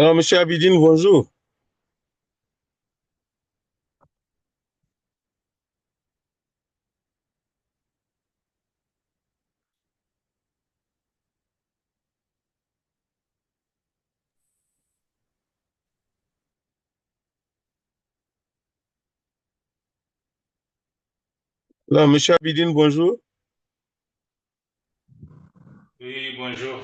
Alors, monsieur Abidine, bonjour. Alors, monsieur Abidine, bonjour. Oui, bonjour.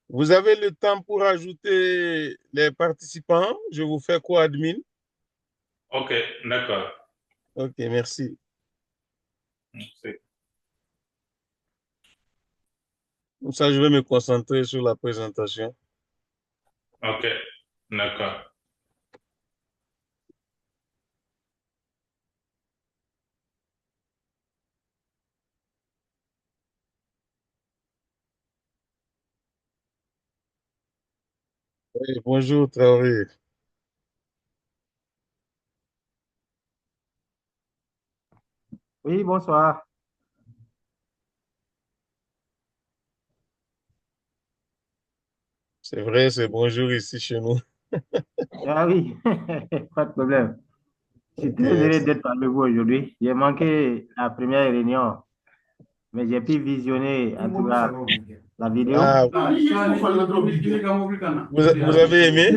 Vous avez le temps pour ajouter les participants? Je vous fais co-admin. Ok, d'accord. Ok, merci. C'est- Comme ça, je vais me concentrer sur la présentation. Ok, d'accord. Oui, bonjour, Traoré. Oui, bonsoir. C'est vrai, c'est bonjour ici chez nous. Ah oui, pas de problème. Je suis Ok, très heureux merci. d'être parmi vous aujourd'hui. J'ai manqué la première réunion, mais j'ai pu visionner en tout cas la vidéo. Ah, vous avez aimé?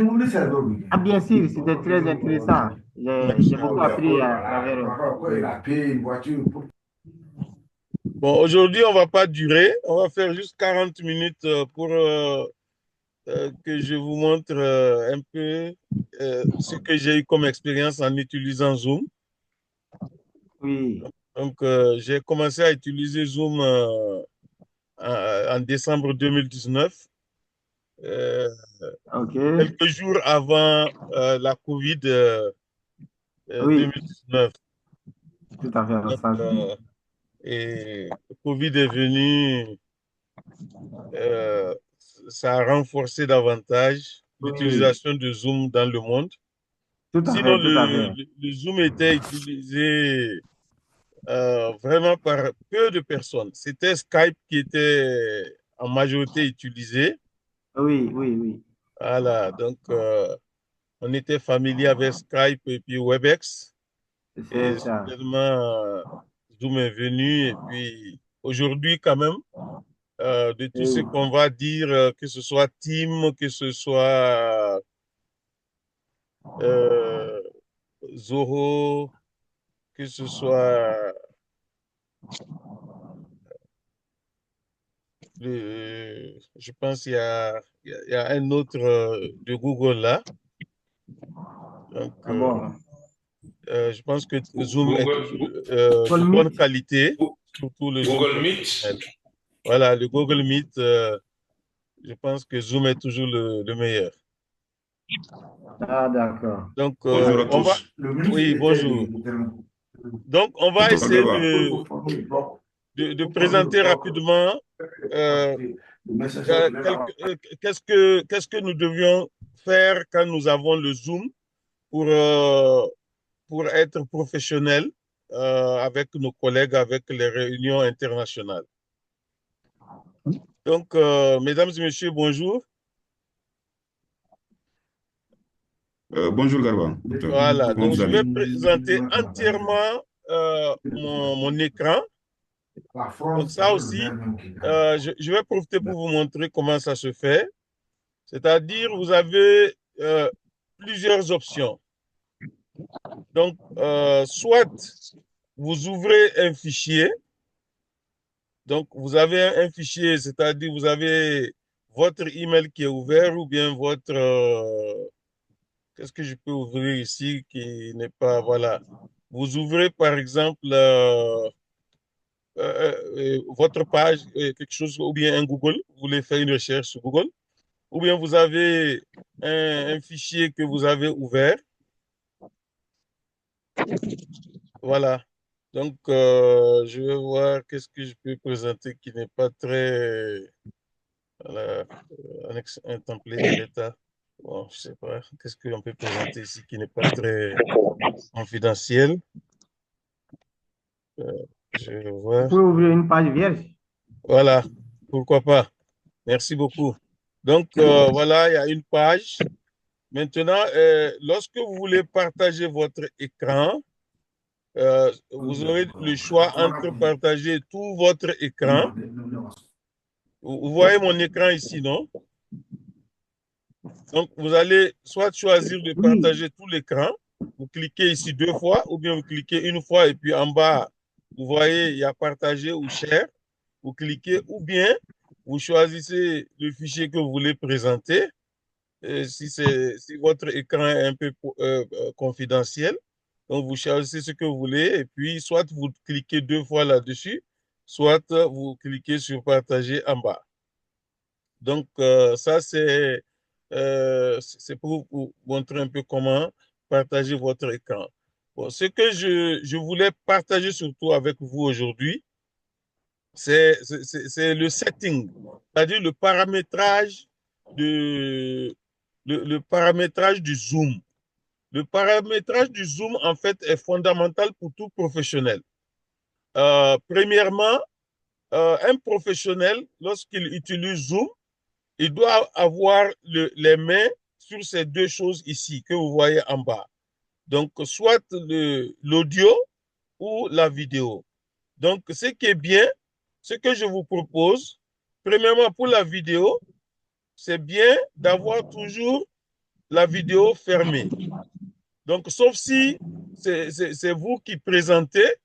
Ah bien sûr, c'était très intéressant. J'ai beaucoup appris à travers eux. Bon, aujourd'hui, on va pas durer. On va faire juste 40 minutes pour que je vous montre un peu ce que j'ai eu comme expérience en utilisant Zoom. Oui, Donc, j'ai commencé à utiliser Zoom en décembre 2019, euh, ok. quelques jours avant la COVID Oui, 2019. tout à fait en Donc, sens. et le COVID est venu, euh, ça a renforcé davantage Oui, l'utilisation de Zoom dans le monde. tout à Sinon, fait, tout à fait. le Zoom était utilisé vraiment par peu de personnes. C'était Skype qui était en majorité utilisé. Oui, oui, oui. Voilà, donc on était familier avec Skype et puis WebEx. Et C'est ça. soudainement, Zoom est venu. Et puis aujourd'hui, quand même, de tout ce Oui, qu'on va dire, que ce soit Team, que ce soit euh, Zoho, que ce soit je pense qu'il y a un autre de Google là. Donc, ah bon. je pense que Zoom est Google, toujours de Paul bonne Meet. qualité, surtout le Zoom Google Meet. professionnel. Voilà, le Google Meet, je pense que Zoom est toujours le meilleur. Ah, d'accord. Donc, Bonjour à on va, tous. oui, bonjour. Donc, on va Tonton essayer Garba. de présenter rapidement euh, qu'est-ce que nous devions faire quand nous avons le Zoom pour être professionnels avec nos collègues, avec les réunions internationales. Donc, mesdames et messieurs, bonjour. Bonjour Garba. Docteur. Voilà, Comment donc vous je vais allez? présenter entièrement mon écran. Donc ça aussi, je vais profiter pour vous montrer comment ça se fait. C'est-à-dire, vous avez plusieurs options. Donc, soit vous ouvrez un fichier. Donc, vous avez un fichier, c'est-à-dire vous avez votre email qui est ouvert ou bien votre... qu'est-ce que je peux ouvrir ici qui n'est pas... Voilà. Vous ouvrez, par exemple, votre page, quelque chose, ou bien un Google. Vous voulez faire une recherche sur Google. Ou bien vous avez un fichier que vous avez ouvert. Voilà. Donc, je vais voir qu'est-ce que je peux présenter qui n'est pas très... Voilà, un template d'état. Bon, je sais pas. Qu'est-ce qu'on peut présenter ici qui n'est pas très confidentiel? Euh, je vais Vous voir. pouvez ouvrir une page vierge. Voilà, pourquoi pas. Merci beaucoup. Donc, voilà, il y a une page. Maintenant, lorsque vous voulez partager votre écran, vous aurez le choix entre partager tout votre écran. Vous voyez mon écran ici, non? Donc, vous allez soit choisir de Oui, partager tout l'écran. Vous cliquez ici 2 fois ou bien vous cliquez une fois et puis en bas, vous voyez, il y a partager ou share. Vous cliquez ou bien vous choisissez le fichier que vous voulez présenter. Si votre écran est un peu confidentiel, donc vous choisissez ce que vous voulez et puis soit vous cliquez 2 fois là-dessus, soit vous cliquez sur partager en bas. Donc, ça, c'est pour vous montrer un peu comment partager votre écran. Bon, ce que je voulais partager surtout avec vous aujourd'hui, c'est le setting, c'est-à-dire le paramétrage du zoom. Le paramétrage du zoom, en fait, est fondamental pour tout professionnel. Premièrement, un professionnel, lorsqu'il utilise Zoom, il doit avoir les mains sur ces 2 choses ici que vous voyez en bas. Donc, soit l'audio ou la vidéo. Donc, ce qui est bien, ce que je vous propose, premièrement, pour la vidéo, c'est bien d'avoir toujours la vidéo fermée. Donc, sauf si c'est vous qui présentez.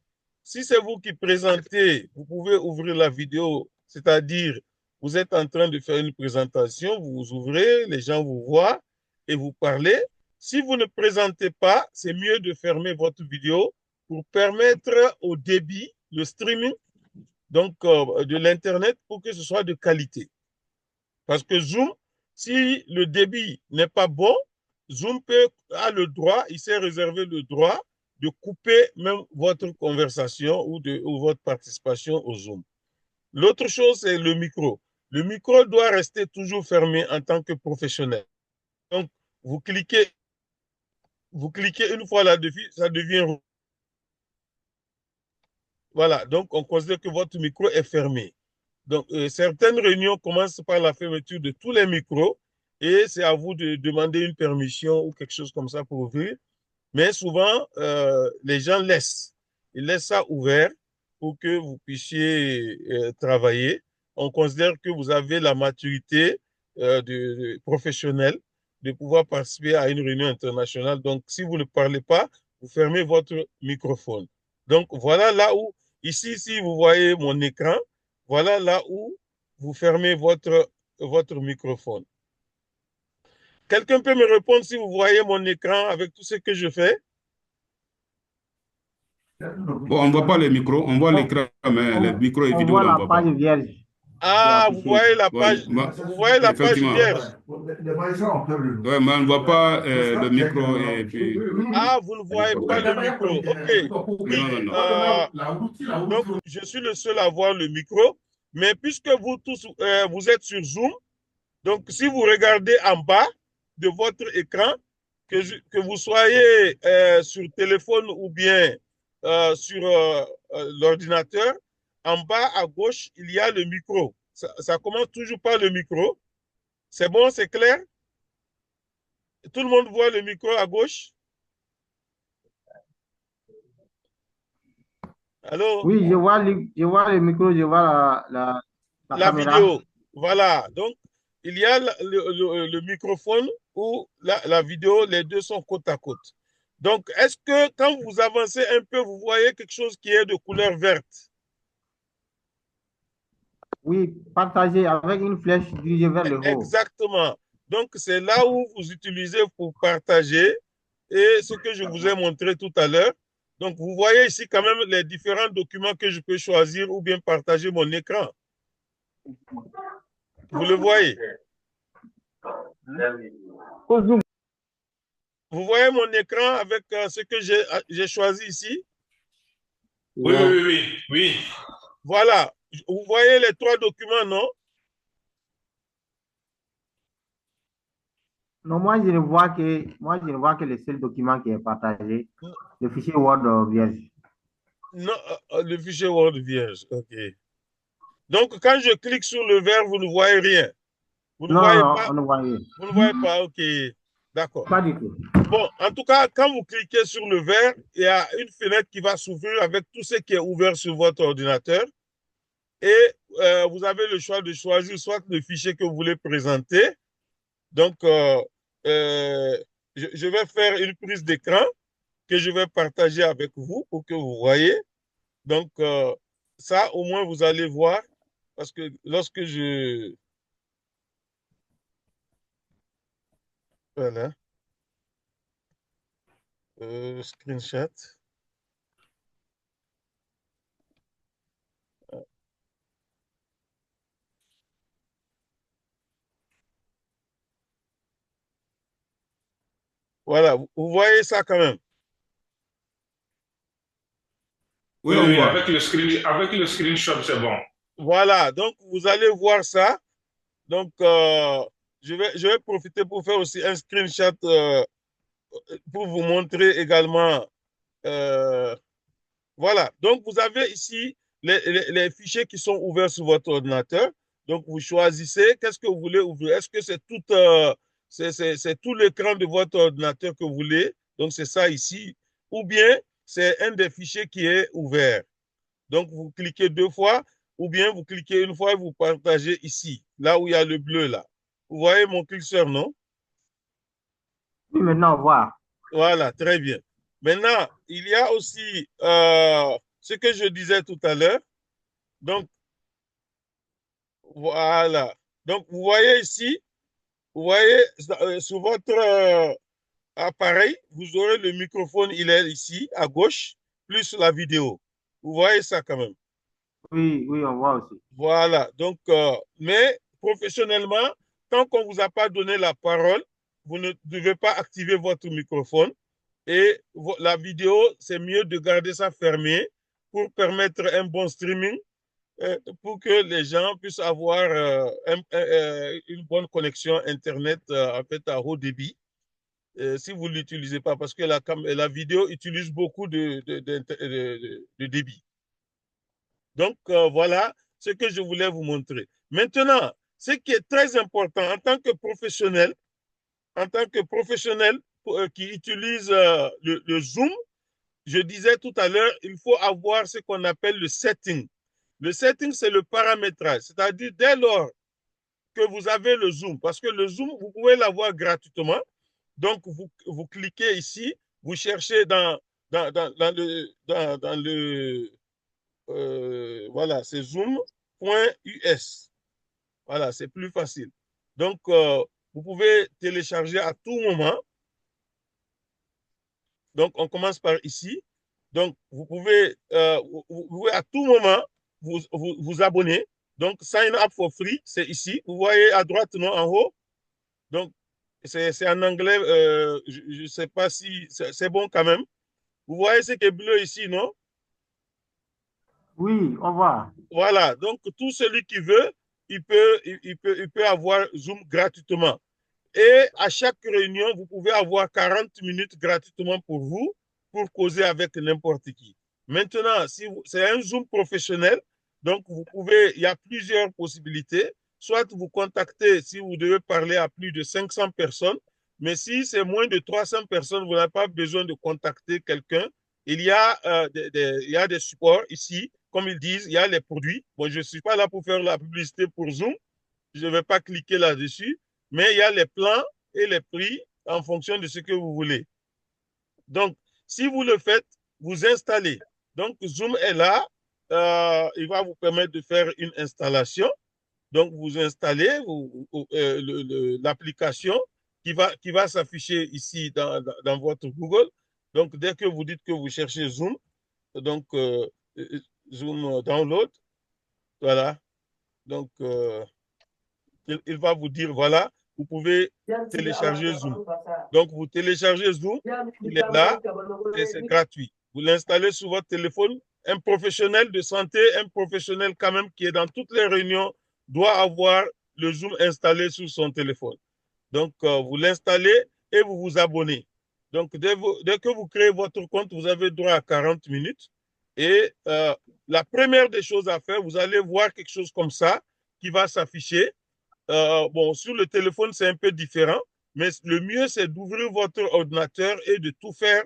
Si c'est vous qui présentez, vous pouvez ouvrir la vidéo, c'est-à-dire vous êtes en train de faire une présentation, vous ouvrez, les gens vous voient et vous parlez. Si vous ne présentez pas, c'est mieux de fermer votre vidéo pour permettre au débit, le streaming, donc de l'Internet, pour que ce soit de qualité. Parce que Zoom, si le débit n'est pas bon, Zoom a le droit, il s'est réservé le droit de couper même votre conversation ou votre participation au Zoom. L'autre chose, c'est le micro. Le micro doit rester toujours fermé en tant que professionnel. Donc, vous cliquez une fois là-dessus, ça devient rouge. Voilà, donc on considère que votre micro est fermé. Donc, certaines réunions commencent par la fermeture de tous les micros et c'est à vous de demander une permission ou quelque chose comme ça pour ouvrir. Mais souvent, les gens laissent. Ils laissent ça ouvert pour que vous puissiez travailler. On considère que vous avez la maturité professionnelle de pouvoir participer à une réunion internationale. Donc, si vous ne parlez pas, vous fermez votre microphone. Donc, voilà là où, ici, si vous voyez mon écran, voilà là où vous fermez votre microphone. Quelqu'un peut me répondre si vous voyez mon écran avec tout ce que je fais? Bon, on ne voit pas le micro, on voit l'écran, mais le micro et on vidéo, voit là, on ne la voit page pas. vierge qui est Ah, affichée. Ouais, vous voyez la page effectivement. vierge. Ouais, mais on ne voit pas le micro et puis. Ah, vous ne voyez pas le micro. OK. Oui. Non, non, non. Donc, je suis le seul à voir le micro. Mais puisque vous tous, vous êtes sur Zoom, donc si vous regardez en bas de votre écran, que vous soyez sur téléphone ou bien sur l'ordinateur, en bas à gauche, il y a le micro. Ça commence toujours par le micro. C'est bon, c'est clair? Tout le monde voit le micro à gauche? Allô? Oui, je vois le micro, je vois la La caméra. vidéo. Voilà. Donc, il y a le microphone ou la vidéo, les deux sont côte à côte. Donc, est-ce que quand vous avancez un peu, vous voyez quelque chose qui est de couleur verte? Oui, partagé avec une flèche dirigée vers le haut. Exactement. Donc, c'est là où vous utilisez pour partager et ce que je vous ai montré tout à l'heure. Donc, vous voyez ici quand même les différents documents que je peux choisir ou bien partager mon écran. Vous le voyez? Vous voyez mon écran avec ce que j'ai choisi ici? Oui, oui, oui, oui. Voilà. Vous voyez les 3 documents, non? Non, moi, je ne vois que le seul document qui est partagé, le fichier Word vierge. Non, le fichier Word vierge. OK. Donc, quand je clique sur le vert, vous ne voyez rien. Vous ne Non, voyez non, pas? on ne voit rien. Vous ne voyez pas? OK. D'accord. Pas du tout. Bon, en tout cas, quand vous cliquez sur le vert, il y a une fenêtre qui va s'ouvrir avec tout ce qui est ouvert sur votre ordinateur. Et vous avez le choix de choisir soit le fichier que vous voulez présenter. Donc, je vais faire une prise d'écran que je vais partager avec vous pour que vous voyez. Donc, ça, au moins, vous allez voir. Parce que lorsque je... Voilà. Screenshot. Voilà, vous voyez ça quand même. Oui, on voit. Avec le screenshot, c'est bon. Voilà, donc vous allez voir ça. Donc, je vais profiter pour faire aussi un screenshot pour vous montrer également. Voilà, donc vous avez ici les fichiers qui sont ouverts sur votre ordinateur. Donc, vous choisissez qu'est-ce que vous voulez ouvrir. Est-ce que c'est tout l'écran de votre ordinateur que vous voulez? Donc, c'est ça ici. Ou bien, c'est un des fichiers qui est ouvert. Donc, vous cliquez 2 fois, ou bien vous cliquez une fois et vous partagez ici, là où il y a le bleu, là. Vous voyez mon curseur, non? Oui, maintenant, on voit. Voilà, très bien. Maintenant, il y a aussi ce que je disais tout à l'heure. Donc, voilà. Donc, vous voyez ici, vous voyez sur votre appareil, vous aurez le microphone, il est ici, à gauche, plus la vidéo. Vous voyez ça quand même. Oui, oui, on voit aussi. Voilà. Donc, mais professionnellement, tant qu'on ne vous a pas donné la parole, vous ne devez pas activer votre microphone. Et la vidéo, c'est mieux de garder ça fermé pour permettre un bon streaming, pour que les gens puissent avoir une bonne connexion Internet en fait à haut débit. Si vous ne l'utilisez pas, parce que la vidéo utilise beaucoup de débit. Donc, voilà ce que je voulais vous montrer. Maintenant, ce qui est très important en tant que professionnel qui utilise le Zoom, je disais tout à l'heure, il faut avoir ce qu'on appelle le setting. Le setting, c'est le paramétrage, c'est-à-dire dès lors que vous avez le Zoom, parce que le Zoom, vous pouvez l'avoir gratuitement. Donc, vous cliquez ici, vous cherchez dans le voilà, c'est zoom.us. Voilà, c'est plus facile. Donc, vous pouvez télécharger à tout moment. Donc, on commence par ici. Donc, vous pouvez à tout moment vous abonner. Donc, sign up for free, c'est ici. Vous voyez à droite, non, en haut. Donc, c'est en anglais. Je ne sais pas si c'est bon quand même. Vous voyez ce qui est bleu ici, non? Oui, on voit. Voilà. Donc, tout celui qui veut, il peut avoir Zoom gratuitement. Et à chaque réunion, vous pouvez avoir 40 minutes gratuitement pour vous, pour causer avec n'importe qui. Maintenant, si c'est un Zoom professionnel, donc il y a plusieurs possibilités. Soit vous contactez si vous devez parler à plus de 500 personnes, mais si c'est moins de 300 personnes, vous n'avez pas besoin de contacter quelqu'un. Il y a des supports ici, comme ils disent, il y a les produits. Bon, je ne suis pas là pour faire la publicité pour Zoom, je ne vais pas cliquer là-dessus, mais il y a les plans et les prix en fonction de ce que vous voulez. Donc, si vous le faites, vous installez. Donc, Zoom est là. Il va vous permettre de faire une installation. Donc, vous installez l'application qui va s'afficher ici dans votre Google. Donc, dès que vous dites que vous cherchez Zoom, donc Zoom Download, voilà. Donc, il va vous dire, voilà, vous pouvez télécharger Zoom. Donc, vous téléchargez Zoom, il est là et c'est gratuit. Vous l'installez sur votre téléphone. Un professionnel de santé, un professionnel quand même qui est dans toutes les réunions, doit avoir le Zoom installé sur son téléphone. Donc, vous l'installez et vous vous abonnez. Donc, dès que vous créez votre compte, vous avez droit à 40 minutes. Et la première des choses à faire, vous allez voir quelque chose comme ça qui va s'afficher. Bon, sur le téléphone, c'est un peu différent, mais le mieux, c'est d'ouvrir votre ordinateur et de tout faire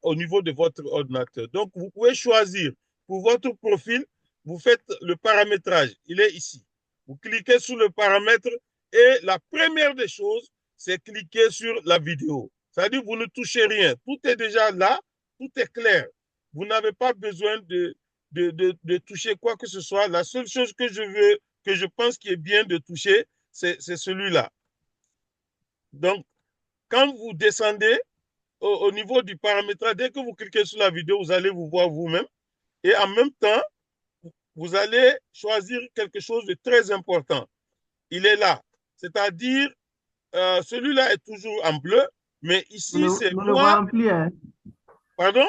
au niveau de votre ordinateur. Donc, vous pouvez choisir pour votre profil, vous faites le paramétrage. Il est ici. Vous cliquez sur le paramètre et la première des choses, c'est cliquer sur la vidéo. C'est-à-dire que vous ne touchez rien. Tout est déjà là, tout est clair. Vous n'avez pas besoin de toucher quoi que ce soit. La seule chose que je pense qu'il est bien de toucher, c'est celui-là. Donc, quand vous descendez au niveau du paramétrage, dès que vous cliquez sur la vidéo, vous allez vous voir vous-même. Et en même temps, vous allez choisir quelque chose de très important. Il est là. C'est-à-dire, celui-là est toujours en bleu, mais ici, c'est nous ne moi. voyons plus, hein. Pardon?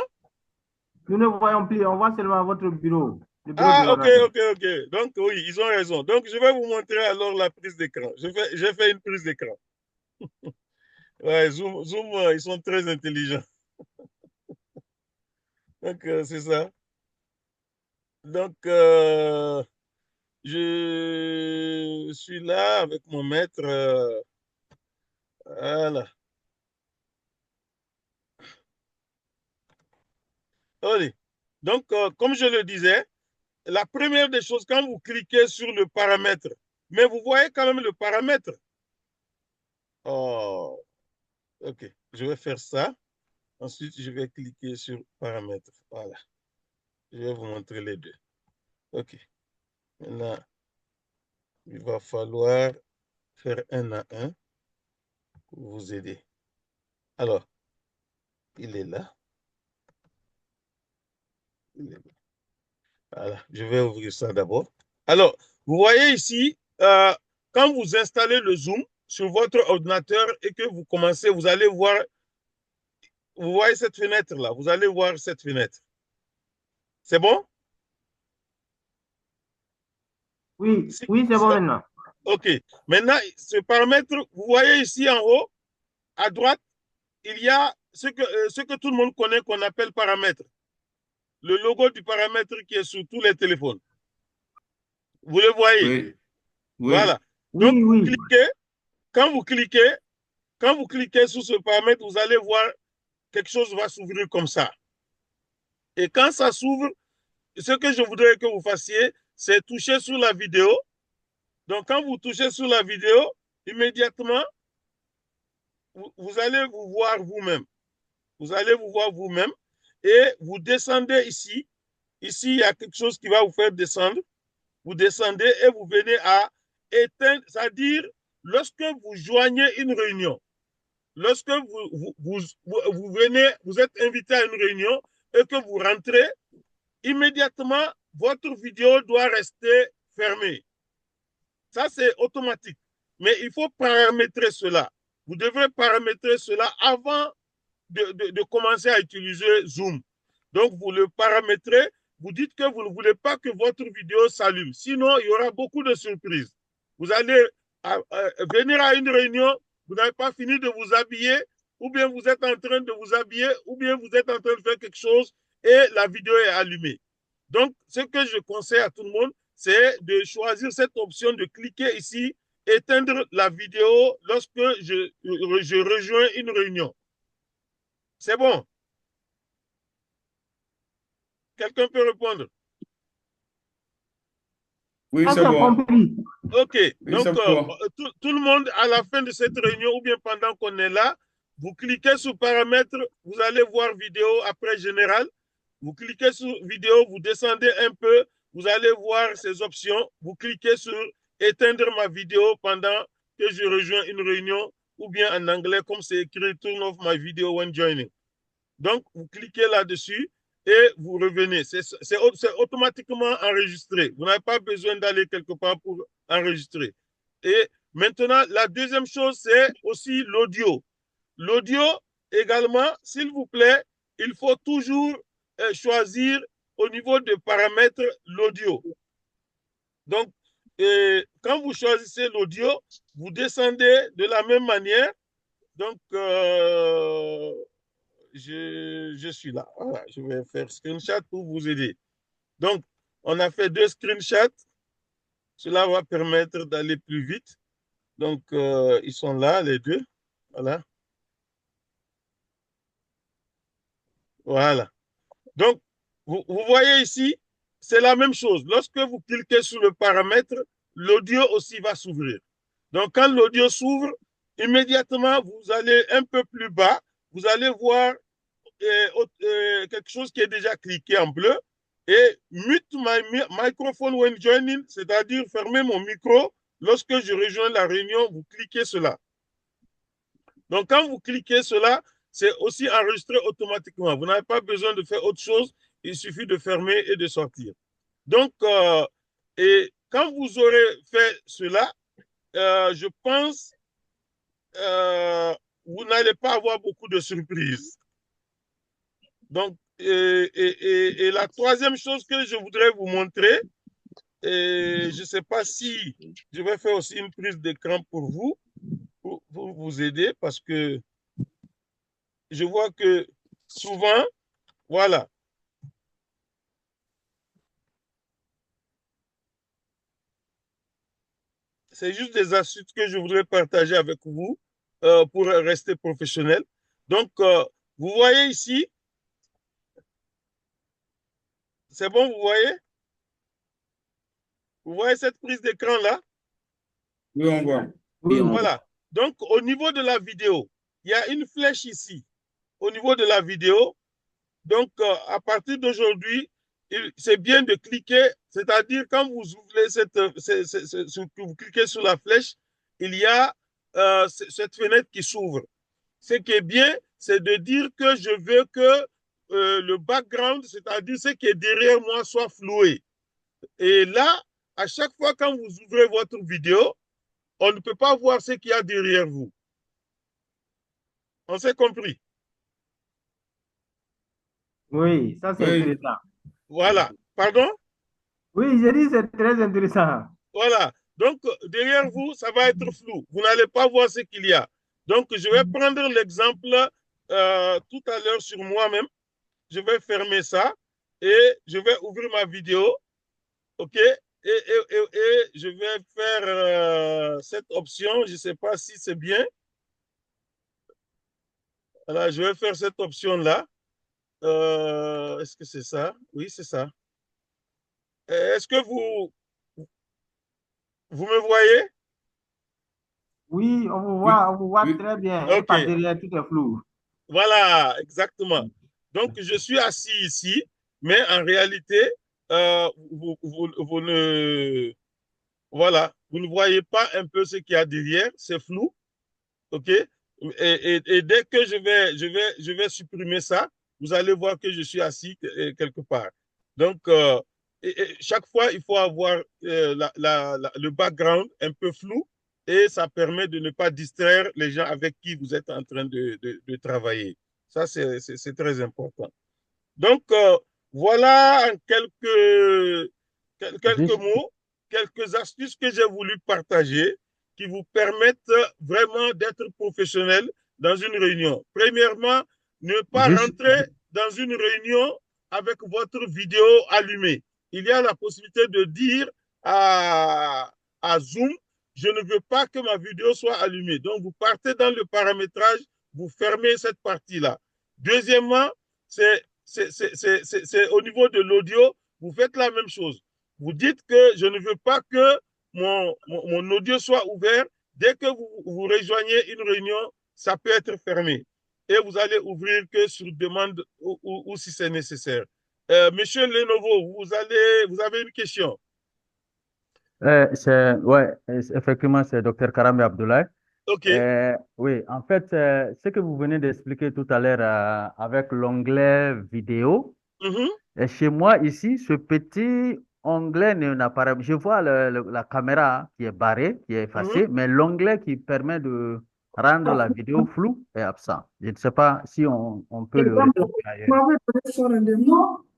Nous ne voyons plus, on voit seulement votre bureau. Le bureau de Ah, ok, l'ordinateur. ok. Donc, oui, ils ont raison. Donc, je vais vous montrer alors la prise d'écran. J'ai fait une prise d'écran. Ouais, Zoom, ils sont très intelligents. Donc, c'est ça. Donc, je suis là avec mon maître. Voilà. Allez. Donc, comme je le disais, la première des choses, quand vous cliquez sur le paramètre, mais vous voyez quand même le paramètre. Oh, ok. Je vais faire ça. Ensuite, je vais cliquer sur paramètres. Voilà. Je vais vous montrer les deux. OK. Maintenant, il va falloir faire un à un pour vous aider. Alors, il est là. Il est là. Voilà. Je vais ouvrir ça d'abord. Alors, vous voyez ici, quand vous installez le Zoom sur votre ordinateur et que vous commencez, vous allez voir, vous voyez cette fenêtre-là. Vous allez voir cette fenêtre. C'est bon? Oui, oui, c'est bon maintenant. OK. Maintenant, ce paramètre, vous voyez ici en haut, à droite, il y a ce que tout le monde connaît qu'on appelle paramètre. Le logo du paramètre qui est sur tous les téléphones. Vous le voyez? Oui, oui. Voilà. Donc, Oui, oui. quand vous cliquez sur ce paramètre, vous allez voir quelque chose va s'ouvrir comme ça. Et quand ça s'ouvre, ce que je voudrais que vous fassiez, c'est toucher sur la vidéo. Donc, quand vous touchez sur la vidéo, immédiatement, vous allez vous voir vous-même. Vous allez vous voir vous-même et vous descendez ici. Ici, il y a quelque chose qui va vous faire descendre. Vous descendez et vous venez à éteindre, c'est-à-dire lorsque vous joignez une réunion, lorsque vous venez, vous êtes invité à une réunion et que vous rentrez, immédiatement, votre vidéo doit rester fermée. Ça, c'est automatique. Mais il faut paramétrer cela. Vous devrez paramétrer cela avant de commencer à utiliser Zoom. Donc, vous le paramétrez, vous dites que vous ne voulez pas que votre vidéo s'allume. Sinon, il y aura beaucoup de surprises. Vous allez venir à une réunion, vous n'avez pas fini de vous habiller, ou bien vous êtes en train de vous habiller, ou bien vous êtes en train de faire quelque chose et la vidéo est allumée. Donc, ce que je conseille à tout le monde, c'est de choisir cette option de cliquer ici, éteindre la vidéo lorsque je rejoins une réunion. C'est bon. Quelqu'un peut répondre? Oui, Ah, c'est bon. compris. OK. Oui, Donc, c'est bon. tout le monde, à la fin de cette réunion ou bien pendant qu'on est là, vous cliquez sur paramètres, vous allez voir vidéo après général. Vous cliquez sur vidéo, vous descendez un peu, vous allez voir ces options. Vous cliquez sur éteindre ma vidéo pendant que je rejoins une réunion ou bien en anglais, comme c'est écrit turn off my video when joining. Donc, vous cliquez là-dessus et vous revenez. C'est automatiquement enregistré. Vous n'avez pas besoin d'aller quelque part pour enregistrer. Et maintenant, la deuxième chose, c'est aussi l'audio. L'audio également, s'il vous plaît, il faut toujours choisir au niveau de paramètres l'audio. Donc, quand vous choisissez l'audio, vous descendez de la même manière. Donc, je suis là. Voilà, je vais faire screenshot pour vous aider. Donc, on a fait 2 screenshots. Cela va permettre d'aller plus vite. Donc, ils sont là, les deux. Voilà. Voilà. Donc, vous voyez ici, c'est la même chose. Lorsque vous cliquez sur le paramètre, l'audio aussi va s'ouvrir. Donc, quand l'audio s'ouvre, immédiatement, vous allez un peu plus bas, vous allez voir quelque chose qui est déjà cliqué en bleu. Et mute my microphone when joining, c'est-à-dire fermer mon micro. Lorsque je rejoins la réunion, vous cliquez cela. Donc, quand vous cliquez cela, c'est aussi enregistré automatiquement. Vous n'avez pas besoin de faire autre chose. Il suffit de fermer et de sortir. Donc, et quand vous aurez fait cela, je pense vous n'allez pas avoir beaucoup de surprises. Donc, et la troisième chose que je voudrais vous montrer, et je ne sais pas si je vais faire aussi une prise d'écran pour vous, pour vous aider, parce que je vois que souvent, voilà, c'est juste des astuces que je voudrais partager avec vous pour rester professionnel. Donc, vous voyez ici, c'est bon, vous voyez? Vous voyez cette prise d'écran-là? Oui, on voit. Oui, Voilà. Donc, au niveau de la vidéo, il y a une flèche ici. Au niveau de la vidéo, donc, à partir d'aujourd'hui, c'est bien de cliquer, c'est-à-dire quand vous ouvrez vous cliquez sur la flèche, il y a cette fenêtre qui s'ouvre. Ce qui est bien, c'est de dire que je veux que le background, c'est-à-dire ce qui est derrière moi, soit floué. Et là, à chaque fois quand vous ouvrez votre vidéo, on ne peut pas voir ce qu'il y a derrière vous. On s'est compris? oui, ça c'est Oui. intéressant. Voilà. Pardon? Oui, j'ai dit c'est très intéressant. Voilà. Donc, derrière vous, ça va être flou. Vous n'allez pas voir ce qu'il y a. Donc, je vais prendre l'exemple tout à l'heure sur moi-même. Je vais fermer ça et je vais ouvrir ma vidéo. OK? Et je vais faire cette option. Je ne sais pas si c'est bien. Voilà, je vais faire cette option-là. Est-ce que c'est ça? Oui, c'est ça. Est-ce que vous me voyez? Oui, Oui. on vous voit Oui. très bien. Et OK. par derrière, tout est flou. Voilà, exactement. Donc, je suis assis ici, mais en réalité, vous ne, voilà, vous ne voyez pas un peu ce qu'il y a derrière, c'est flou, OK? Et dès que je vais supprimer ça, vous allez voir que je suis assis quelque part. Donc, et chaque fois, il faut avoir le background un peu flou et ça permet de ne pas distraire les gens avec qui vous êtes en train de travailler. Ça, c'est très important. Donc, voilà en quelques Juste, mots, quelques astuces que j'ai voulu partager qui vous permettent vraiment d'être professionnel dans une réunion. Premièrement, ne pas juste, rentrer dans une réunion avec votre vidéo allumée. Il y a la possibilité de dire à Zoom, je ne veux pas que ma vidéo soit allumée. Donc, vous partez dans le paramétrage, vous fermez cette partie-là. Deuxièmement, c'est au niveau de l'audio, vous faites la même chose. Vous dites que je ne veux pas que mon audio soit ouvert. Dès que vous rejoignez une réunion, ça peut être fermé. Et vous allez ouvrir que sur demande ou si c'est nécessaire. Monsieur Lenovo, vous avez une question? ouais, effectivement, c'est Dr. Karamé Abdoulaye. OK. Oui, en fait, ce que vous venez d'expliquer tout à l'heure avec l'onglet vidéo, Mhm, et chez moi ici, ce petit onglet n'apparaît pas. Je vois la caméra qui est barrée, qui est mhm. effacée, mais l'onglet qui permet de rendre la vidéo floue est absent. Je ne sais pas si on peut le retrouver ailleurs.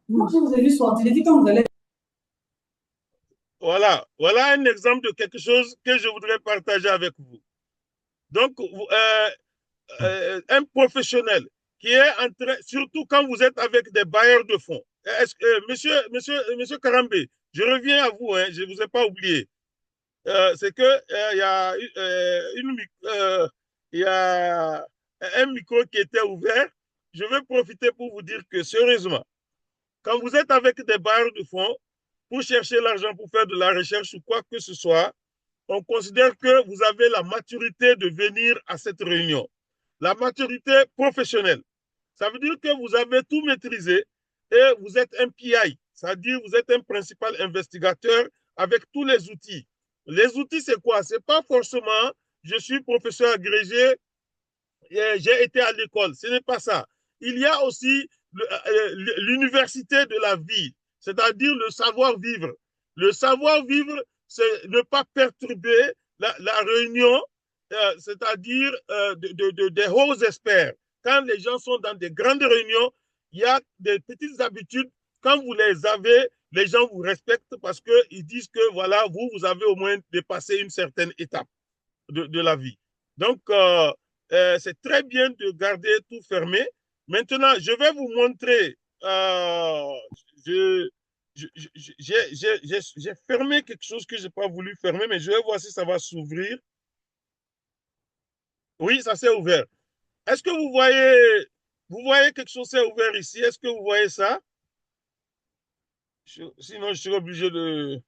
Moi, je vous ai vu sortir. J'ai dit quand vous allez. Voilà. Voilà un exemple de quelque chose que je voudrais partager avec vous. Donc, un professionnel qui est en train, surtout quand vous êtes avec des bailleurs de fonds, Monsieur Karambé, je reviens à vous, hein, je ne vous ai pas oublié. C'est que il y a un micro qui était ouvert. Je vais profiter pour vous dire que, sérieusement, quand vous êtes avec des barres de fonds pour chercher l'argent pour faire de la recherche ou quoi que ce soit, on considère que vous avez la maturité de venir à cette réunion. La maturité professionnelle. Ça veut dire que vous avez tout maîtrisé et vous êtes un PI, c'est-à-dire vous êtes un principal investigateur avec tous les outils. Les outils, c'est quoi? Ce n'est pas forcément je suis professeur agrégé et j'ai été à l'école. Ce n'est pas ça. Il y a aussi l'université de la vie, c'est-à-dire le savoir-vivre. Le savoir-vivre, c'est ne pas perturber la réunion, c'est-à-dire des hauts experts. Quand les gens sont dans des grandes réunions, il y a des petites habitudes. Quand vous les avez, les gens vous respectent parce qu'ils disent que voilà, vous avez au moins dépassé une certaine étape de la vie. Donc, c'est très bien de garder tout fermé. Maintenant, je vais vous montrer. J'ai fermé quelque chose que je n'ai pas voulu fermer, mais je vais voir si ça va s'ouvrir. Oui, ça s'est ouvert. Est-ce que vous voyez quelque chose s'est ouvert ici? Est-ce que vous voyez ça? Sinon, je suis obligé de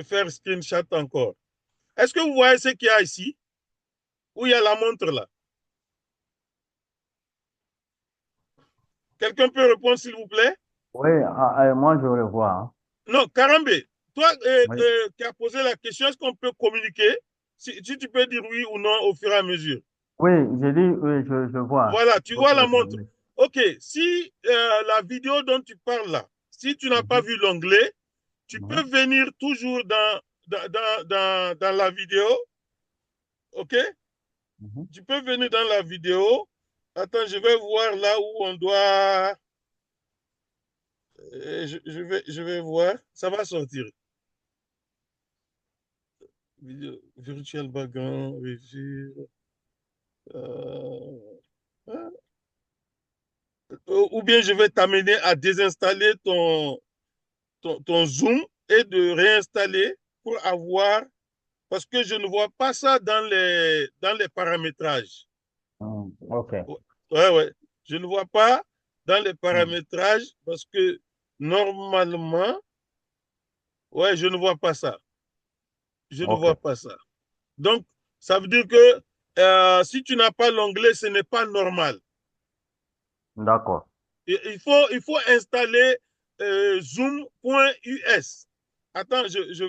faire screenshot encore. Est-ce que vous voyez ce qu'il y a ici? Où il y a la montre là? Quelqu'un peut répondre, s'il vous plaît? Oui, moi je le vois. Hein. Non, Karambé, toi Oui. qui as posé la question, est-ce qu'on peut communiquer? Si tu peux dire oui ou non au fur et à mesure. Oui, j'ai dit, oui, je vois. Voilà, tu vois la montre. Oui. OK, si la vidéo dont tu parles là, si tu n'as pas vu l'onglet, tu peux venir toujours dans la vidéo. OK? Tu peux venir dans la vidéo. Attends, je vais voir là où on doit... je vais voir. Ça va sortir. Vidéo, virtual background, review. Ou bien je vais t'amener à désinstaller ton Zoom et de réinstaller pour avoir... Parce que je ne vois pas ça dans les paramétrages. OK. Ouais. Je ne vois pas dans les paramétrages parce que normalement, ouais, je ne vois pas ça. Je ne vois pas ça. Donc, ça veut dire que si tu n'as pas l'onglet, ce n'est pas normal. D'accord. Il faut installer zoom.us. Attends, je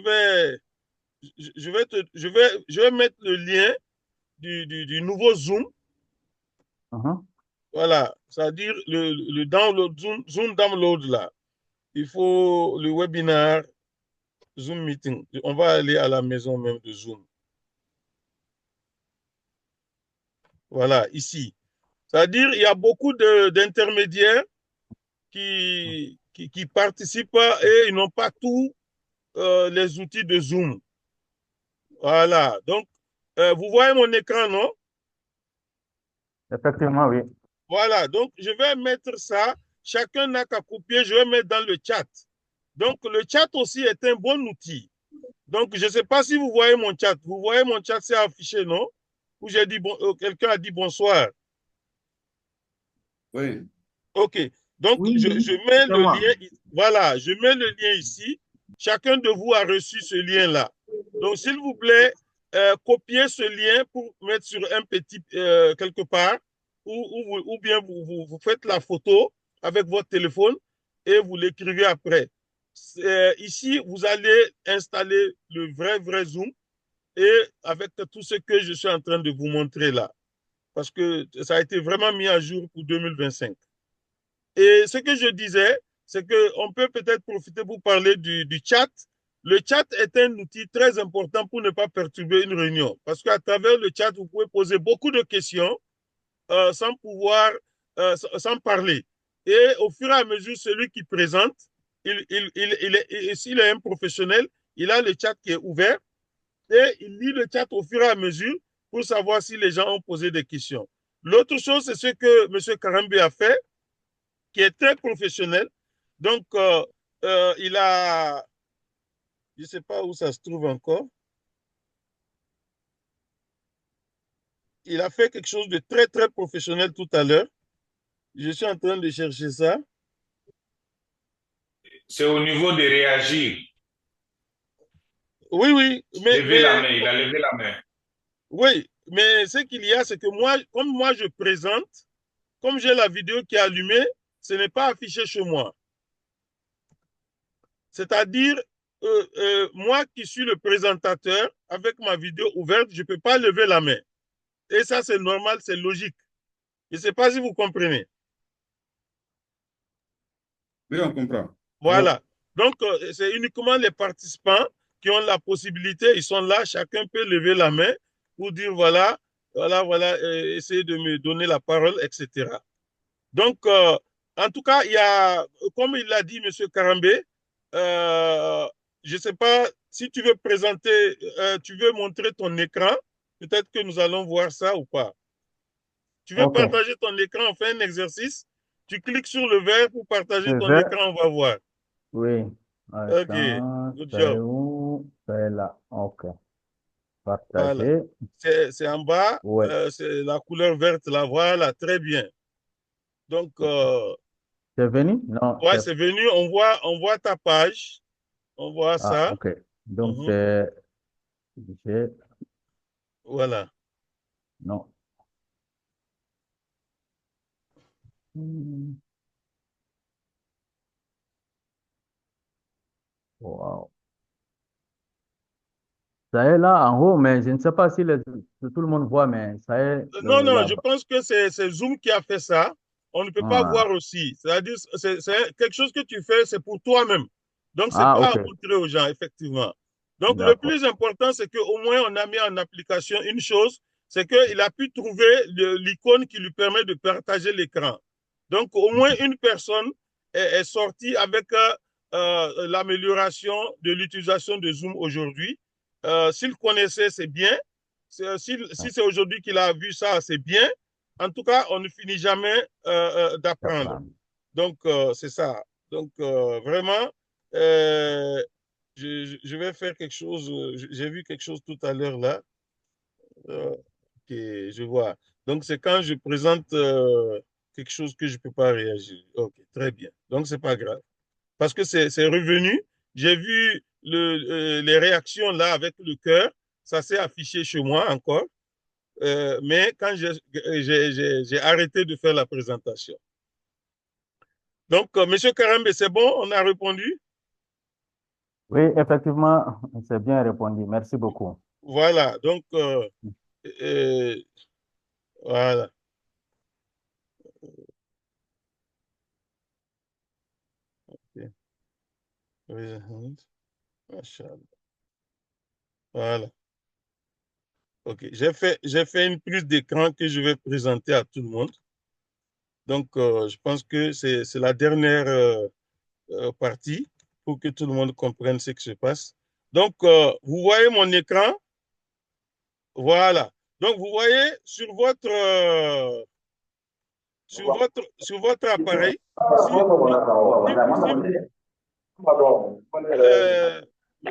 vais mettre le lien du nouveau Zoom. Voilà, c'est-à-dire le download, Zoom download là. Il faut le webinaire Zoom meeting. On va aller à la maison même de Zoom. Voilà, ici. C'est-à-dire il y a beaucoup d'intermédiaires qui participent et ils n'ont pas tous les outils de Zoom. Voilà, donc vous voyez mon écran, non? Effectivement, oui. Voilà, donc je vais mettre ça. Chacun n'a qu'à copier, je vais mettre dans le chat. Donc le chat aussi est un bon outil. Donc je ne sais pas si vous voyez mon chat. Vous voyez mon chat, c'est affiché, non? Où j'ai dit, quelqu'un a dit bonsoir. Oui. OK. Donc Oui, je mets le moi. lien. Voilà, je mets le lien ici. Chacun de vous a reçu ce lien-là. Donc s'il vous plaît, copiez ce lien pour mettre sur un petit quelque part. Ou bien vous faites la photo avec votre téléphone et vous l'écrivez après. Ici, vous allez installer le vrai Zoom et avec tout ce que je suis en train de vous montrer là. Parce que ça a été vraiment mis à jour pour 2025. Et ce que je disais, c'est qu'on peut peut-être profiter pour parler du chat. Le chat est un outil très important pour ne pas perturber une réunion. Parce qu'à travers le chat, vous pouvez poser beaucoup de questions sans pouvoir, sans parler. Et au fur et à mesure, celui qui présente, s'il est un professionnel, il a le chat qui est ouvert et il lit le chat au fur et à mesure pour savoir si les gens ont posé des questions. L'autre chose, c'est ce que M. Karambé a fait, qui est très professionnel. Donc, il a, je ne sais pas où ça se trouve encore, il a fait quelque chose de très, très professionnel tout à l'heure. Je suis en train de chercher ça. C'est au niveau de réagir. Oui, oui. Lever la main, il a levé la main. Oui, mais ce qu'il y a, c'est que moi, comme moi je présente, comme j'ai la vidéo qui est allumée, ce n'est pas affiché chez moi. C'est-à-dire, moi qui suis le présentateur, avec ma vidéo ouverte, je ne peux pas lever la main. Et ça, c'est normal, c'est logique. Je ne sais pas si vous comprenez. Oui, on comprend. Voilà. Donc, c'est uniquement les participants qui ont la possibilité, ils sont là, chacun peut lever la main pour dire voilà, voilà, essayer de me donner la parole, etc. Donc, en tout cas, il y a, comme il l'a dit, M. Karambé, je ne sais pas si tu veux présenter, tu veux montrer ton écran, peut-être que nous allons voir ça ou pas. Tu veux partager ton écran, on fait un exercice, tu cliques sur le vert pour partager ton écran, on va voir. Oui. Ok, Attends, good c'est job. où? C'est là. OK. Voilà. Partager. C'est en bas, Oui. c'est la couleur verte là, voilà, très bien. Donc, C'est venu? Non. ouais, c'est venu, on voit ta page, on voit Ah, ça. OK. Donc, Mhm. c'est... Voilà. Non. Wow. Ça est là en haut, mais je ne sais pas si tout le monde voit, mais ça est Non, non, je là-bas. pense que c'est Zoom qui a fait ça. On ne peut pas voir aussi. C'est-à-dire, c'est quelque chose que tu fais, c'est pour toi-même. Donc, c'est Ah, pas à OK. montrer aux gens, effectivement. Donc, le D'accord. plus important, c'est qu'au moins, on a mis en application une chose, c'est qu'il a pu trouver l'icône qui lui permet de partager l'écran. Donc, au moins une personne est sortie avec l'amélioration de l'utilisation de Zoom aujourd'hui. S'il connaissait, c'est bien. Si c'est aujourd'hui qu'il a vu ça, c'est bien. En tout cas, on ne finit jamais d'apprendre. Donc, c'est ça. Donc, vraiment, euh, je vais faire quelque chose. J'ai vu quelque chose tout à l'heure là. Ok, je vois. Donc, c'est quand je présente quelque chose que je ne peux pas réagir. Ok, très bien. Donc, c'est pas grave. Parce que c'est revenu. J'ai vu les réactions là avec le cœur. Ça s'est affiché chez moi encore. Mais quand j'ai arrêté de faire la présentation. Donc, Monsieur Karambe, c'est bon, on a répondu? Oui, effectivement, c'est bien répondu. Merci beaucoup. Voilà, donc, voilà. Okay. Voilà. OK. J'ai fait une prise d'écran que je vais présenter à tout le monde. Donc, je pense que c'est la dernière partie pour que tout le monde comprenne ce qui se passe. Donc, vous voyez mon écran? Voilà. Donc, vous voyez sur votre appareil,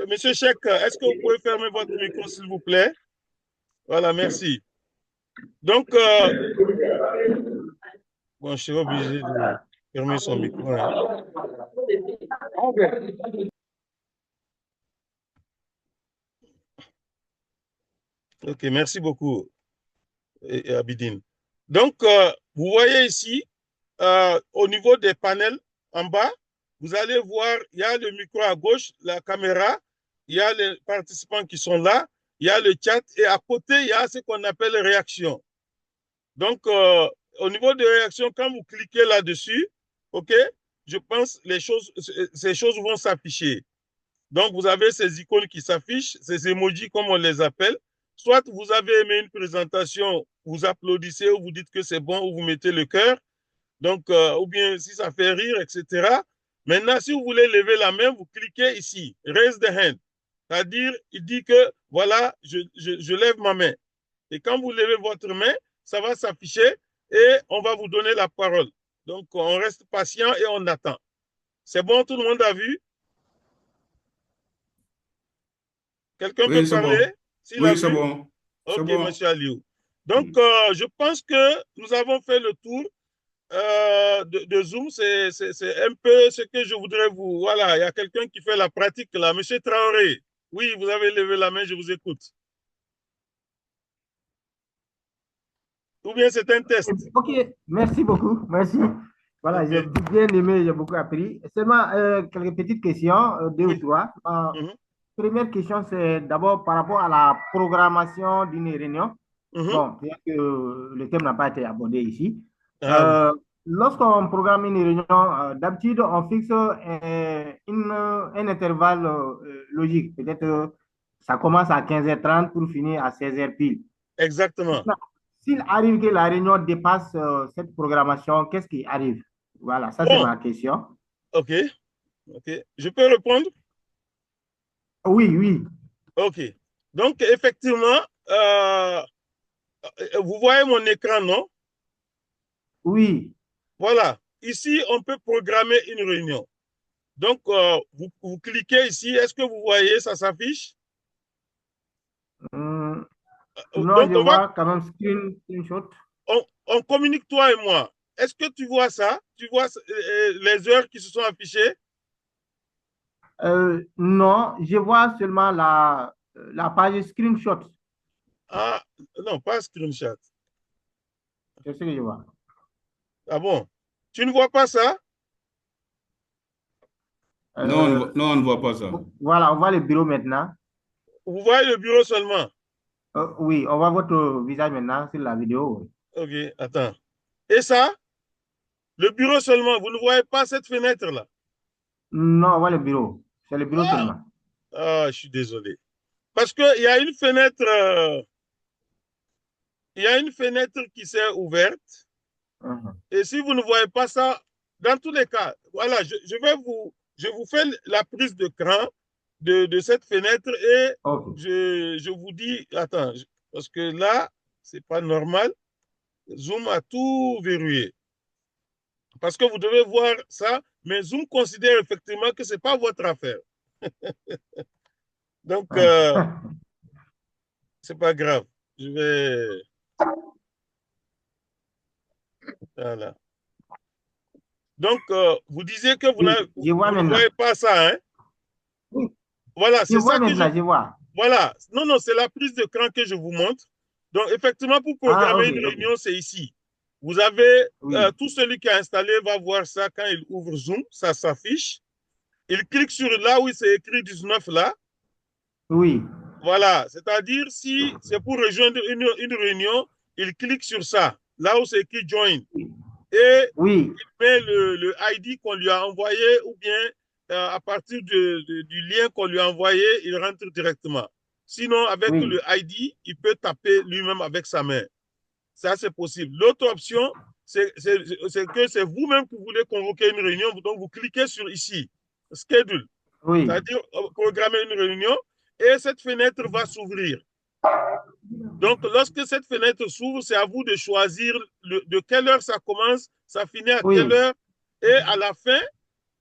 Monsieur Cheikh, est-ce que vous pouvez fermer votre micro, s'il vous plaît? Voilà, merci. Donc, bon, je suis obligé de fermer son micro, hein. OK, merci beaucoup, Abidine. Donc, vous voyez ici, au niveau des panels en bas, vous allez voir, il y a le micro à gauche, la caméra, il y a les participants qui sont là, il y a le chat et à côté, il y a ce qu'on appelle réaction. Donc, au niveau de réaction, quand vous cliquez là-dessus, OK, je pense que ces choses vont s'afficher. Donc, vous avez ces icônes qui s'affichent, ces emojis comme on les appelle. Soit vous avez aimé une présentation, vous applaudissez ou vous dites que c'est bon ou vous mettez le cœur. Donc, ou bien si ça fait rire, etc. Maintenant, si vous voulez lever la main, vous cliquez ici, raise the hand. C'est-à-dire, il dit que voilà, je lève ma main. Et quand vous levez votre main, ça va s'afficher et on va vous donner la parole. Donc, on reste patient et on attend. C'est bon, tout le monde a vu? Quelqu'un peut Oui, c'est parler? bon. S'il a Oui, c'est vu? bon. C'est Ok, bon. monsieur Aliou. Donc, je pense que nous avons fait le tour de Zoom. C'est un peu ce que je voudrais vous... Voilà, il y a quelqu'un qui fait la pratique là. Monsieur Traoré, oui, vous avez levé la main, je vous écoute. Ou bien c'est un test? Ok, merci beaucoup. Merci. Voilà, Ok. j'ai bien aimé, j'ai beaucoup appris. Seulement quelques petites questions, deux ou Oui. trois. Mhm. Première question, c'est d'abord par rapport à la programmation d'une réunion. Mhm. Bon, bien que le thème n'a pas été abordé ici. Ah oui. Lorsqu'on programme une réunion, d'habitude, on fixe un intervalle logique. Peut-être ça commence à 15h30 pour finir à 16h pile. Exactement. Maintenant, s'il arrive que la réunion dépasse cette programmation, qu'est-ce qui arrive? Voilà, ça c'est Bon, ma question. ok. Ok. Je peux répondre? Oui, oui, Ok. Donc, effectivement, vous voyez mon écran, non? oui. Voilà. Ici, on peut programmer une réunion. Donc, vous cliquez ici. Est-ce que vous voyez, ça s'affiche? Hum, non, Donc, je vois quand même screenshot. on communique toi et moi. Est-ce que tu vois ça? Tu vois les heures qui se sont affichées? Non, je vois seulement la page screenshot. Ah, non, pas screenshot. C'est ce que je vois. Ah bon? Tu ne vois pas ça? Euh, Non, on ne voit pas ça. voilà, on voit le bureau maintenant. Vous voyez le bureau seulement? Oui, on voit votre visage maintenant sur la vidéo. Ok, attends. Et ça? Le bureau seulement, vous ne voyez pas cette fenêtre-là? Non, on voit le bureau. C'est le bureau Ah, seulement. ah, je suis désolé. Parce qu'il y a une fenêtre, il y a une fenêtre qui s'est ouverte. Mhm. Et si vous ne voyez pas ça, dans tous les cas, voilà, je vous fais la prise de cran de cette fenêtre et Ok. je vous dis, attends, parce que là, c'est pas normal. Zoom a tout verrouillé. Parce que vous devez voir ça, mais Zoom considère effectivement que ce n'est pas votre affaire. Donc, c'est pas grave. Je vais. Voilà. Donc, vous disiez que Oui, je vois vous ne maintenant. voyez pas ça, hein? Oui, Voilà, je c'est vois ça que je. maintenant, je vois. Voilà. Non, non, c'est la prise de cran que je vous montre. Donc, effectivement, pour Ah, programmer ok, une ok. réunion, c'est ici. Vous avez. Oui, Tout celui qui a installé va voir ça quand il ouvre Zoom, ça s'affiche. Il clique sur là où c'est écrit 19 là. oui, Voilà, c'est-à-dire si c'est pour rejoindre une réunion, il clique sur ça, là où c'est écrit Join. Et oui, il met le ID qu'on lui a envoyé ou bien à partir du lien qu'on lui a envoyé, il rentre directement. Sinon, avec oui. le ID, il peut taper lui-même avec sa main. Ça, c'est possible. L'autre option, c'est que c'est vous-même qui voulez convoquer une réunion. Donc, vous cliquez sur ici, Schedule, Oui, c'est-à-dire programmer une réunion et cette fenêtre va s'ouvrir. Donc, lorsque cette fenêtre s'ouvre, c'est à vous de choisir de quelle heure ça commence, ça finit à quelle oui, heure. Et à la fin,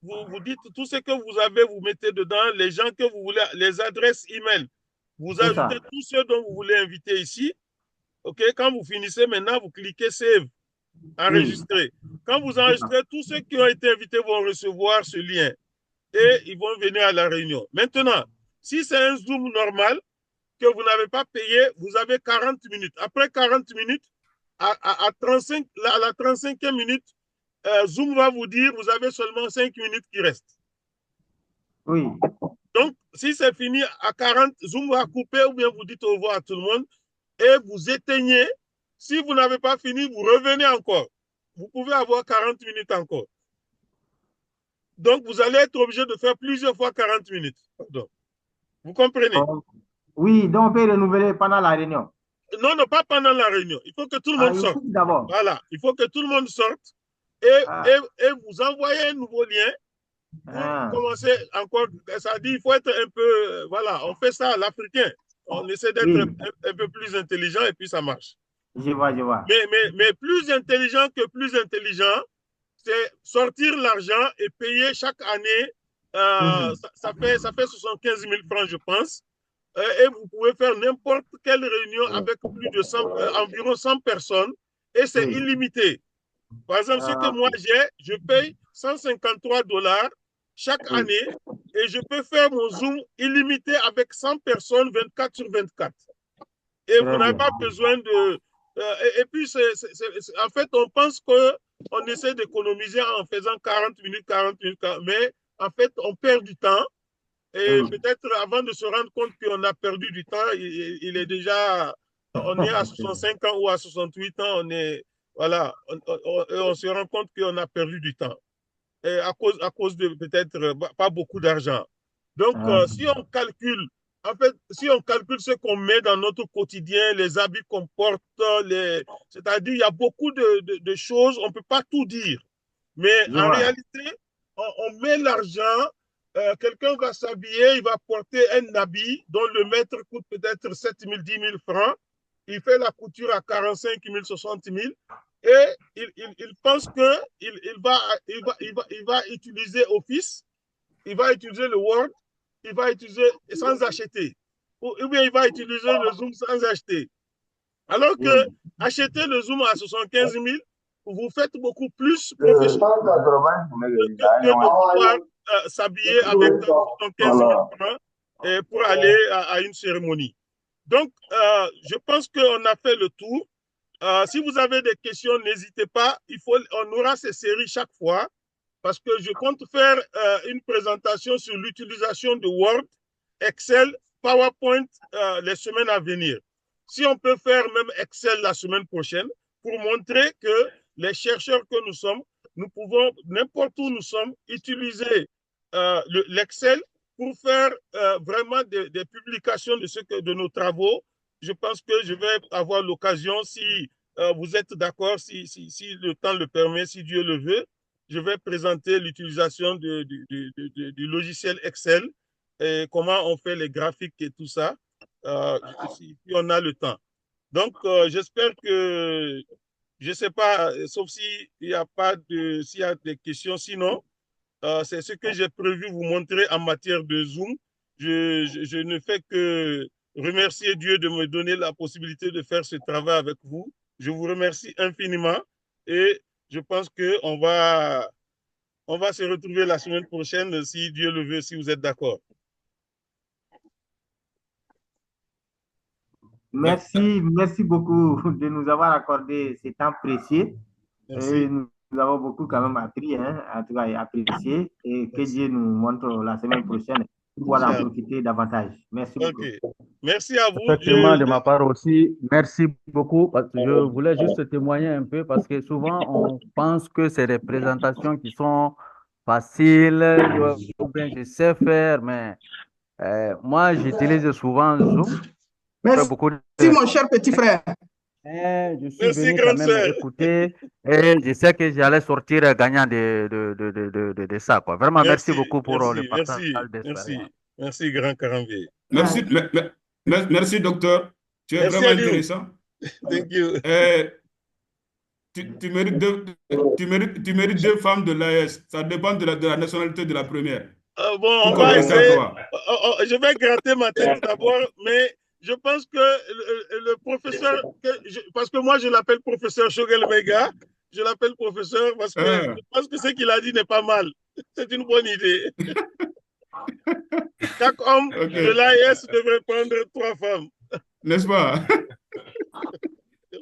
vous dites tout ce que vous avez, vous mettez dedans, les gens que vous voulez, les adresses email. Vous c'est ajoutez ça. tous ceux dont vous voulez inviter ici. OK, quand vous finissez maintenant, vous cliquez Save, Oui, enregistrer. Quand vous c'est ça. enregistrez, tous ceux qui ont été invités vont recevoir ce lien et ils vont venir à la réunion. Maintenant, si c'est un Zoom normal, que vous n'avez pas payé, vous avez 40 minutes. Après 40 minutes, à 35, à la 35e minute, Zoom va vous dire vous avez seulement 5 minutes qui restent. Oui, Donc, si c'est fini à 40, Zoom va couper ou bien vous dites au revoir à tout le monde et vous éteignez. Si vous n'avez pas fini, vous revenez encore. Vous pouvez avoir 40 minutes encore. Donc, vous allez être obligé de faire plusieurs fois 40 minutes. Pardon. Vous comprenez? oh, oui, donc on peut renouveler pendant la réunion. Non, non, pas pendant la réunion. Il faut que tout le Ah, monde il sorte. faut d'abord. Voilà, il faut que tout le monde sorte Ah, et vous envoyez un nouveau lien pour ah, commencer encore. Ça dit, il faut être un peu, voilà, on fait ça à l'africain. On essaie d'être oui, un peu plus intelligent et puis ça marche. je vois, je vois. Mais plus intelligent que plus intelligent, c'est sortir l'argent et payer chaque année. Ça fait 75 000 francs, je pense. Et vous pouvez faire n'importe quelle réunion avec plus de environ 100 personnes et c'est illimité. Par exemple, ce que moi j'ai, je paye $153 chaque année et je peux faire mon Zoom illimité avec 100 personnes 24 sur 24. Et vous n'avez pas besoin de... et puis, en fait, on pense qu'on essaie d'économiser en faisant 40 minutes, mais en fait, on perd du temps. Et peut-être avant de se rendre compte qu'on a perdu du temps, il est déjà, on est à 65 ans ou à 68 ans, voilà, on se rend compte qu'on a perdu du temps. Et à cause de peut-être pas beaucoup d'argent. Donc, si on calcule, en fait, si on calcule ce qu'on met dans notre quotidien, les habits qu'on porte, c'est-à-dire il y a beaucoup de choses, on ne peut pas tout dire. Mais en réalité, on met l'argent. Quelqu'un va s'habiller, il va porter un habit dont le mètre coûte peut-être 7 000, 10 000 francs. Il fait la couture à 45 000, 60 000 et il pense qu'il va utiliser Office, il va utiliser le Word, il va utiliser sans acheter. Ou bien il va utiliser le Zoom sans acheter. Alors que acheter le Zoom à 75 000, vous faites beaucoup plus professionnel que de pouvoir s'habiller avec 75 000 francs pour aller à une cérémonie. Donc, je pense qu'on a fait le tour. Si vous avez des questions, n'hésitez pas. On aura ces séries chaque fois parce que je compte faire une présentation sur l'utilisation de Word, Excel, PowerPoint les semaines à venir. Si on peut faire même Excel la semaine prochaine pour montrer que les chercheurs que nous sommes, nous pouvons, n'importe où nous sommes, utiliser l'Excel pour faire vraiment des publications de nos travaux. Je pense que je vais avoir l'occasion, si vous êtes d'accord, si le temps le permet, si Dieu le veut, je vais présenter l'utilisation du logiciel Excel et comment on fait les graphiques et tout ça, si on a le temps. Donc, j'espère que, je ne sais pas, sauf s'il y a des questions, sinon, c'est ce que j'ai prévu vous montrer en matière de Zoom. Je ne fais que remercier Dieu de me donner la possibilité de faire ce travail avec vous. Je vous remercie infiniment et je pense qu'on va se retrouver la semaine prochaine si Dieu le veut, si vous êtes d'accord. Merci beaucoup de nous avoir accordé ces temps précieux. Merci. Nous avons beaucoup quand même appris, hein, en tout cas apprécié, et que Dieu nous montre la semaine prochaine pour pouvoir en profiter davantage. Merci beaucoup. Merci à vous. Effectivement, de ma part aussi, merci beaucoup. Je voulais juste témoigner un peu parce que souvent on pense que c'est des présentations qui sont faciles, ou bien je sais faire, mais moi j'utilise souvent Zoom. Merci, mon cher petit frère. Je suis venu quand même écouter et je sais que j'allais sortir gagnant de ça, quoi. Vraiment, merci beaucoup pour le partage d'expérience. Merci, grand Karamvé. Merci, docteur. Tu es vraiment intéressant. Thank you. Tu mérites deux femmes de l'AS. Ça dépend de la nationalité de la première. Bon, on va essayer. Je vais gratter ma tête d'abord, mais je pense que le professeur, parce que moi je l'appelle professeur Shogel Mega, je l'appelle professeur parce que je pense que ce qu'il a dit n'est pas mal. C'est une bonne idée. Chaque homme de l'AS devrait prendre 3 femmes. N'est-ce pas?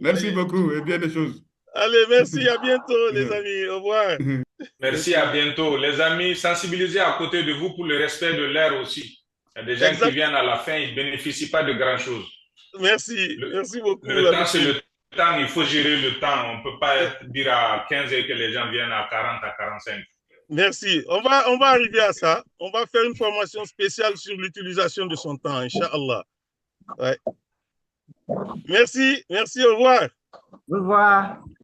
Merci beaucoup et bien des choses. Allez, merci, à bientôt les amis, au revoir. Merci, à bientôt. Les amis, sensibilisez à côté de vous pour le respect de l'air aussi. Il y a des gens qui viennent à la fin, ils ne bénéficient pas de grand-chose. Merci, merci beaucoup. Le temps, c'est le temps, il faut gérer le temps. On ne peut pas dire à 15 et que les gens viennent à 40, à 45. Merci. On va arriver à ça. On va faire une formation spéciale sur l'utilisation de son temps, Inch'Allah. Ouais. Merci, au revoir. Au revoir.